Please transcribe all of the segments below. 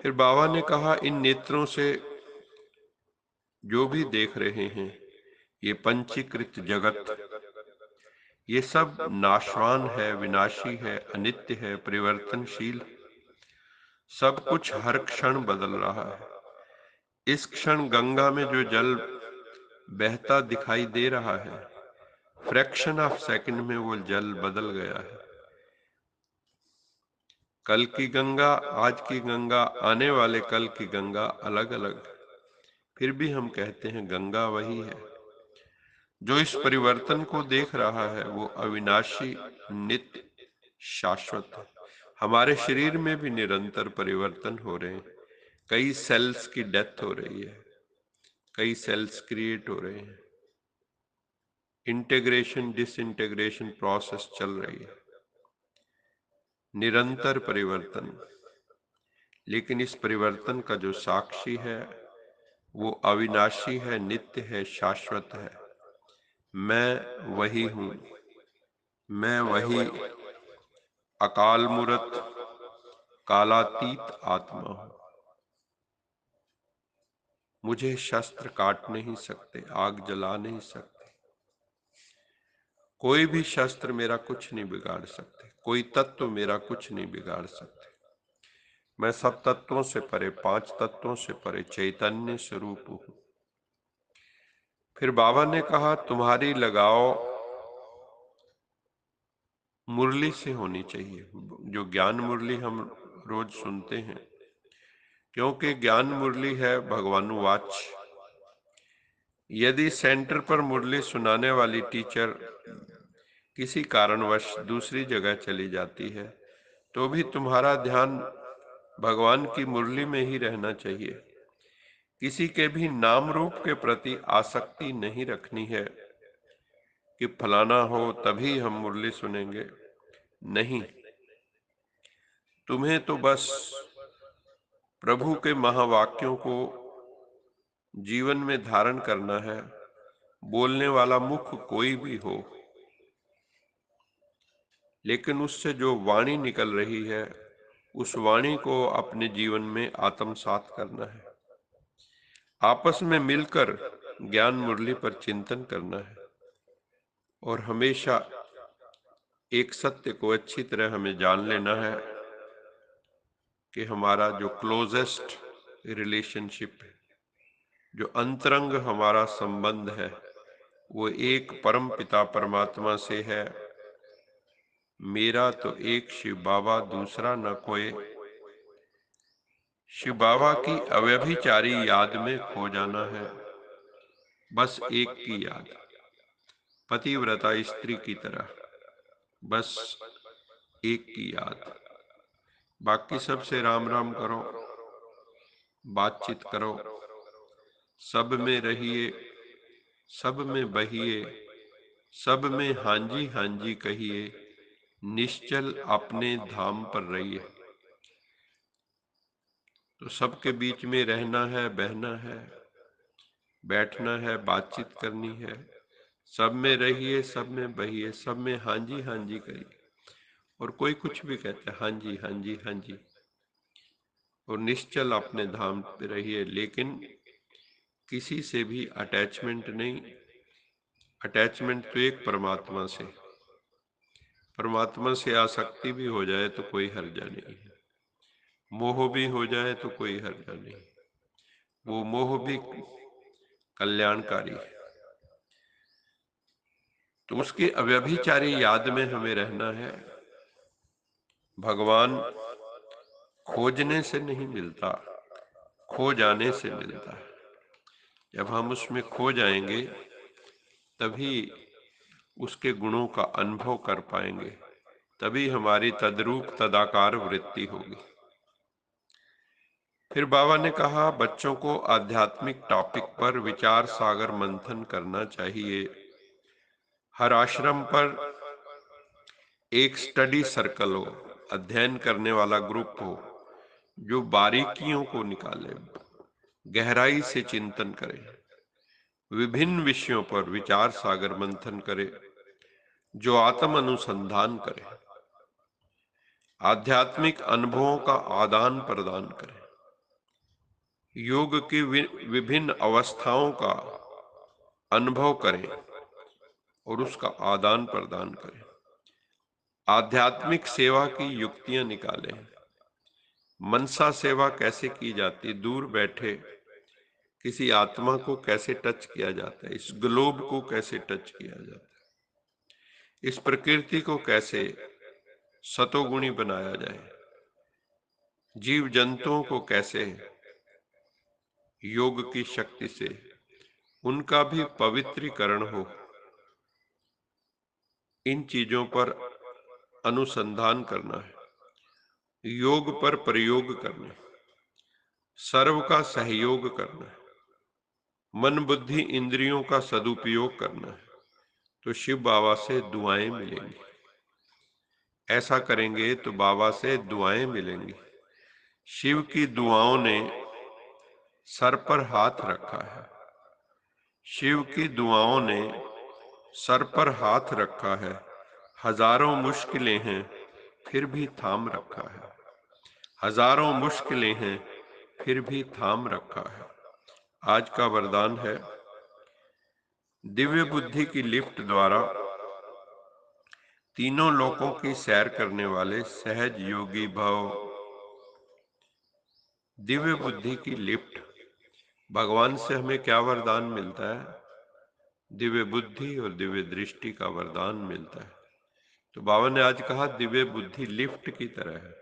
फिर बाबा ने कहा, इन नेत्रों से जो भी देख रहे हैं, ये पंचीकृत जगत, ये सब नाशवान है, विनाशी है, अनित्य है, परिवर्तनशील, सब कुछ हर क्षण बदल रहा है। इस क्षण गंगा में जो जल बहता दिखाई दे रहा है, फ्रैक्शन ऑफ सेकंड में वो जल बदल गया है। कल की गंगा, आज की गंगा, आने वाले कल की गंगा अलग अलग, फिर भी हम कहते हैं गंगा वही है। जो इस परिवर्तन को देख रहा है वो अविनाशी, नित्य, शाश्वत है। हमारे शरीर में भी निरंतर परिवर्तन हो रहे हैं। कई सेल्स की डेथ हो रही है, कई सेल्स क्रिएट हो रहे हैं, इंटीग्रेशन डिसइंटीग्रेशन प्रोसेस चल रही है, निरंतर परिवर्तन। लेकिन इस परिवर्तन का जो साक्षी है वो अविनाशी है, नित्य है, शाश्वत है। मैं वही हूं, मैं वही अकाल मूर्त कालातीत आत्मा हूं। मुझे शस्त्र काट नहीं सकते, आग जला नहीं सकते, कोई भी शस्त्र मेरा कुछ नहीं बिगाड़ सकते, कोई तत्व मेरा कुछ नहीं बिगाड़ सकते। मैं सब तत्वों से परे, पांच तत्वों से परे चैतन्य स्वरूप हूं। फिर बाबा ने कहा, तुम्हारी लगाव मुरली से होनी चाहिए, जो ज्ञान मुरली हम रोज सुनते हैं, क्योंकि ज्ञान मुरली है भगवानुवाच। यदि सेंटर पर मुरली सुनाने वाली टीचर किसी कारणवश दूसरी जगह चली जाती है, तो भी तुम्हारा ध्यान भगवान की मुरली में ही रहना चाहिए। किसी के भी नाम रूप के प्रति आसक्ति नहीं रखनी है कि फलाना हो तभी हम मुरली सुनेंगे। नहीं, तुम्हें तो बस प्रभु के महावाक्यों को जीवन में धारण करना है। बोलने वाला मुख कोई भी हो, लेकिन उससे जो वाणी निकल रही है उस वाणी को अपने जीवन में आत्मसात करना है। आपस में मिलकर ज्ञान मुरली पर चिंतन करना है और हमेशा एक सत्य को अच्छी तरह हमें जान लेना है कि हमारा जो क्लोजेस्ट रिलेशनशिप है, जो अंतरंग हमारा संबंध है, वो एक परम पिता परमात्मा से है। मेरा तो एक शिव बाबा, दूसरा न कोई। शिव बाबा की अव्यभिचारी याद में खो जाना है, बस एक की याद, पतिव्रता स्त्री की तरह, बस एक की याद। बाकी सबसे राम राम करो, बातचीत करो, सब में रहिए, सब में बहिए, सब में हांजी हांजी कहिए, निश्चल अपने धाम पर रहिए। तो सबके बीच में रहना है, बहना है, बैठना है, बातचीत करनी है। सब में रहिए, सब में बहिए, सब में हांजी हांजी करिए। और कोई कुछ भी कहता है, हांजी हांजी हांजी। और निश्चल अपने धाम पे रहिए, लेकिन किसी से भी अटैचमेंट नहीं। अटैचमेंट तो एक परमात्मा से, परमात्मा से आसक्ति भी हो जाए तो कोई हर्जा नहीं है, मोह भी हो जाए तो कोई हर्जा नहीं, वो मोह भी कल्याणकारी है। तो उसकी अव्यभिचारी याद में हमें रहना है। भगवान खोजने से नहीं मिलता, खो जाने से मिलता है। जब हम उसमें खो जाएंगे तभी उसके गुणों का अनुभव कर पाएंगे, तभी हमारी तद्रूप तदाकार वृत्ति होगी। फिर बाबा ने कहा, बच्चों को आध्यात्मिक टॉपिक पर विचार सागर मंथन करना चाहिए। हर आश्रम पर एक स्टडी सर्कल हो, अध्ययन करने वाला ग्रुप हो, जो बारीकियों को निकाले, गहराई से चिंतन करे, विभिन्न विषयों पर विचार सागर मंथन करे, जो आत्म अनुसंधान करे, आध्यात्मिक अनुभवों का आदान प्रदान करे। योग की विभिन्न अवस्थाओं का अनुभव करें और उसका आदान प्रदान करें। आध्यात्मिक सेवा की युक्तियां निकालें। मनसा सेवा कैसे की जाती, दूर बैठे किसी आत्मा को कैसे टच किया जाता है, इस ग्लोब को कैसे टच किया जाता है, इस प्रकृति को कैसे सतोगुणी बनाया जाए, जीव जंतुओं को कैसे योग की शक्ति से उनका भी पवित्रीकरण हो, इन चीजों पर अनुसंधान करना है। योग पर प्रयोग करना, सर्व का सहयोग करना, मन बुद्धि इंद्रियों का सदुपयोग करना है, तो शिव बाबा से दुआएं मिलेंगी। ऐसा करेंगे तो बाबा से दुआएं मिलेंगी। शिव की दुआओं ने सर पर हाथ रखा है। शिव की दुआओं ने सर पर हाथ रखा है। हजारों मुश्किलें हैं फिर भी थाम रखा है। हजारों मुश्किलें हैं फिर भी थाम रखा है। आज का वरदान है, दिव्य बुद्धि की लिफ्ट द्वारा तीनों लोकों की सैर करने वाले सहज योगी भव। दिव्य बुद्धि की लिफ्ट, भगवान से हमें क्या वरदान मिलता है? दिव्य बुद्धि और दिव्य दृष्टि का वरदान मिलता है। तो बाबा ने आज कहा दिव्य बुद्धि लिफ्ट की तरह है।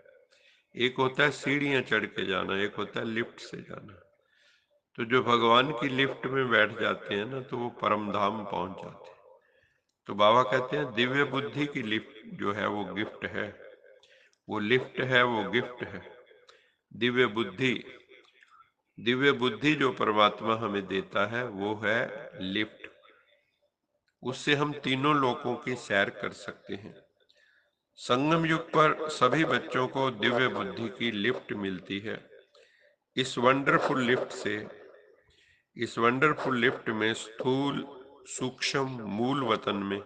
एक होता है सीढ़ियां चढ़ के जाना, एक होता है लिफ्ट से जाना। तो जो भगवान की लिफ्ट में बैठ जाते हैं ना, तो वो परम धाम पहुंच जाते हैं। तो बाबा कहते हैं दिव्य बुद्धि की लिफ्ट जो है वो गिफ्ट है, वो लिफ्ट है, वो गिफ्ट है। दिव्य बुद्धि, दिव्य बुद्धि जो परमात्मा हमें देता है वो है लिफ्ट। उससे हम तीनों लोकों की सैर कर सकते हैं। संगम युग पर सभी बच्चों को दिव्य बुद्धि की लिफ्ट मिलती है। इस वंडरफुल लिफ्ट से, इस वंडरफुल लिफ्ट में स्थूल सूक्ष्म मूल वतन में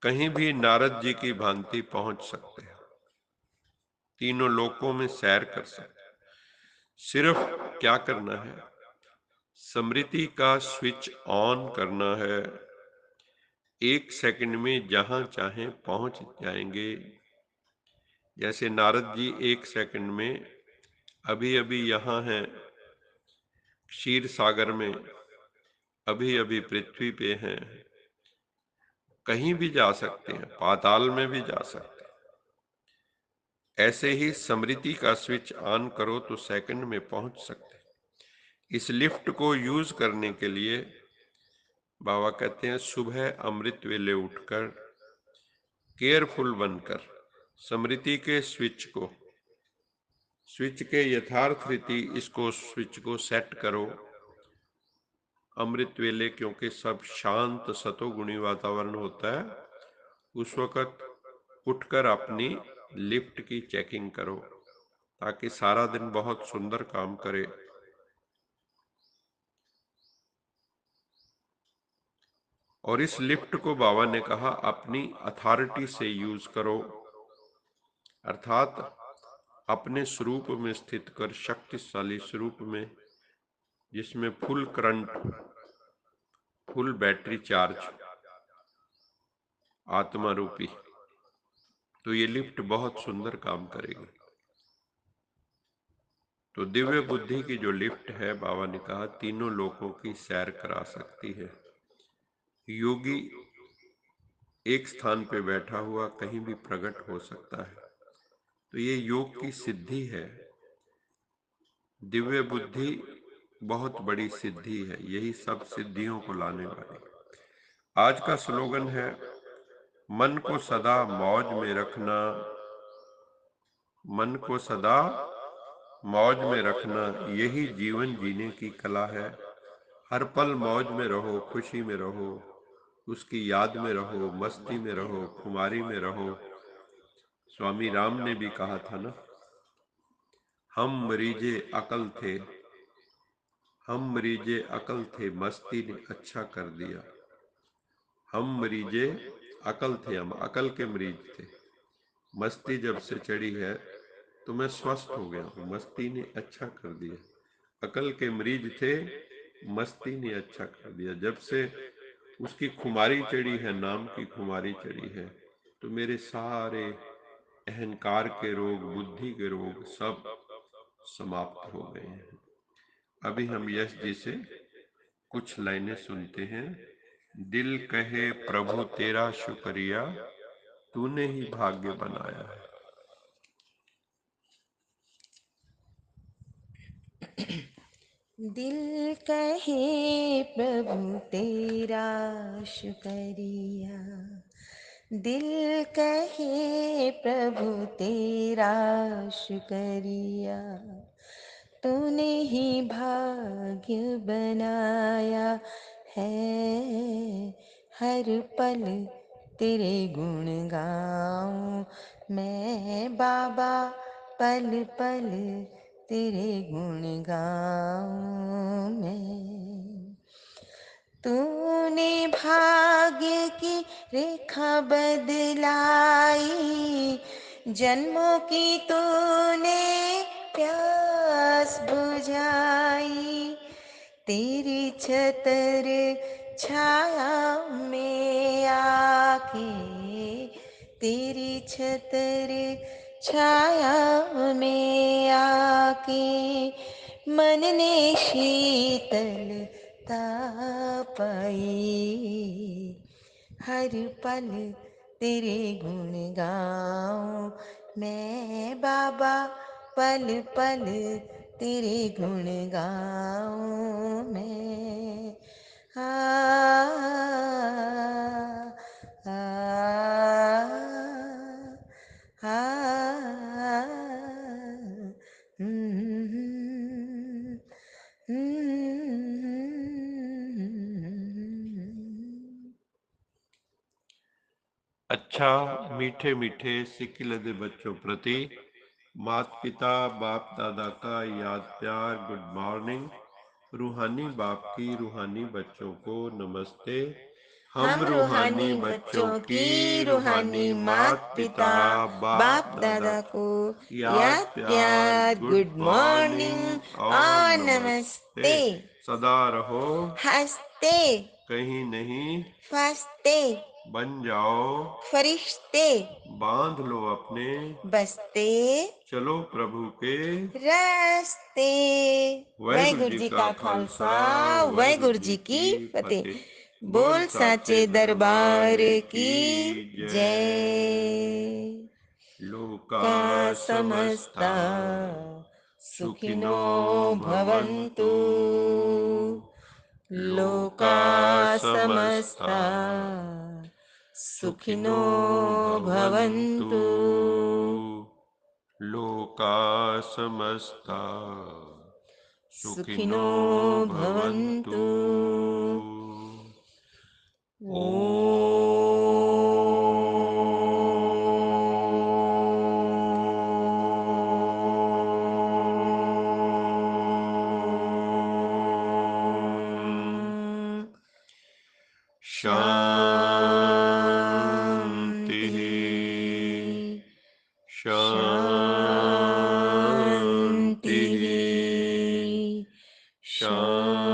कहीं भी नारद जी की भांति पहुंच सकते हैं। तीनों लोकों में सैर कर सकते हैं। सिर्फ क्या करना है? स्मृति का स्विच ऑन करना है। एक सेकंड में जहां चाहें पहुंच जाएंगे। जैसे नारद जी एक सेकंड में अभी अभी यहाँ हैं क्षीर सागर में, अभी अभी पृथ्वी पे हैं, कहीं भी जा सकते हैं, पाताल में भी जा सकते हैं। ऐसे ही स्मृति का स्विच ऑन करो तो सेकंड में पहुंच सकते हैं। इस लिफ्ट को यूज करने के लिए बाबा कहते हैं सुबह अमृत वेले उठकर केयरफुल बनकर स्मृति के स्विच को, स्विच के यथार्थ रीति इसको स्विच को सेट करो अमृत वेले, क्योंकि सब शांत सतोगुणी वातावरण होता है। उस वक्त उठकर अपनी लिफ्ट की चेकिंग करो ताकि सारा दिन बहुत सुंदर काम करे। और इस लिफ्ट को बाबा ने कहा अपनी अथॉरिटी से यूज करो, अर्थात अपने स्वरूप में स्थित कर, शक्तिशाली स्वरूप में जिसमें full current, full battery charge आत्मा रूपी, तो ये लिफ्ट बहुत सुंदर काम करेगी। तो दिव्य बुद्धि की जो लिफ्ट है, बाबा ने कहा तीनों लोकों की सैर करा सकती है। योगी एक स्थान पे बैठा हुआ कहीं भी प्रकट हो सकता है, तो ये योग की सिद्धि है। दिव्य बुद्धि बहुत बड़ी सिद्धि है, यही सब सिद्धियों को लाने वाली। आज का स्लोगन है, मन को सदा मौज में रखना, मन को सदा मौज में रखना, यही जीवन जीने की कला है। हर पल मौज में रहो, खुशी में रहो, उसकी याद में रहो, मस्ती में रहो, खुमारी में रहो। स्वामी राम ने भी कहा था ना, हम मरीजे अकल थे, हम मरीजे अकल थे, मस्ती ने अच्छा कर दिया। हम मरीजे अकल थे, हम अकल के मरीज थे, मस्ती जब से चढ़ी है तो मैं स्वस्थ हो गया हूँ, मस्ती ने अच्छा कर दिया। अकल के मरीज थे, मस्ती ने अच्छा कर दिया। जब से उसकी खुमारी चढ़ी है, नाम की खुमारी चढ़ी है, तो मेरे सारे अहंकार के रोग, बुद्धि के रोग सब समाप्त हो गए हैं। अभी हम यश जी से कुछ लाइनें सुनते हैं। दिल कहे प्रभु तेरा शुक्रिया, तूने ही भाग्य बनाया है। दिल कहे प्रभु तेरा शुक्रिया, दिल कहे प्रभु तेरा शुक्रिया, तूने ही भाग्य बनाया है। हर पल तेरे गुण गाऊं मैं बाबा, पल पल तेरे गुण गाऊं मैं। तूने भाग्य की रेखा बदलाई, जन्मों की तूने प्यास बुझाई। तेरी छतर छाया में आके, तेरी छतर छाया में आके, मन ने शीतलता पाई। हर पल तेरे गुण गाऊं मैं बाबा, पल पल तेरे गुण गाऊं मैं। आ, आ, आ, आ, हम्म, अच्छा, मीठे मीठे सिकिलद बच्चों प्रति माता पिता बाप दादा का याद प्यार गुड मॉर्निंग। रूहानी बाप की रूहानी बच्चों को नमस्ते। हम हम रूहानी रूहानी बच्चों बच्चों की की रूहानी रूहानी माता मात पिता पिता बाप बाप दादा दादा को की याद याद प्यार प्यार गुड गुड मॉर्निंग मॉर्निंग और और नमस्ते। नमस्ते। सदा रहो हंसते कहीं नहीं, फंसते बन जाओ फरिश्ते, बांध लो अपने, बसते चलो प्रभु के रास्ते। वाहिगुरु वाहिगुरु जी जी का का खालसा, खालसा, वाहिगुरु वाहिगुरु जी जी की की फतेह। फतेह। बोल बोल साचे साचे दरबार दरबार की की जय। जय। लोका का समस्ता समस्ता सुखिनो सुखिनो भवन्तु, भवन्तु, लोका लोका समस्ता समस्ता सुखिनो सुखिनो भवन्तु, भवन्तु, लोका समस्ता सुखिनो सुखिनो भवन्तु। भवन्तु। ओम शांति शांति शांति, शांति, शांति।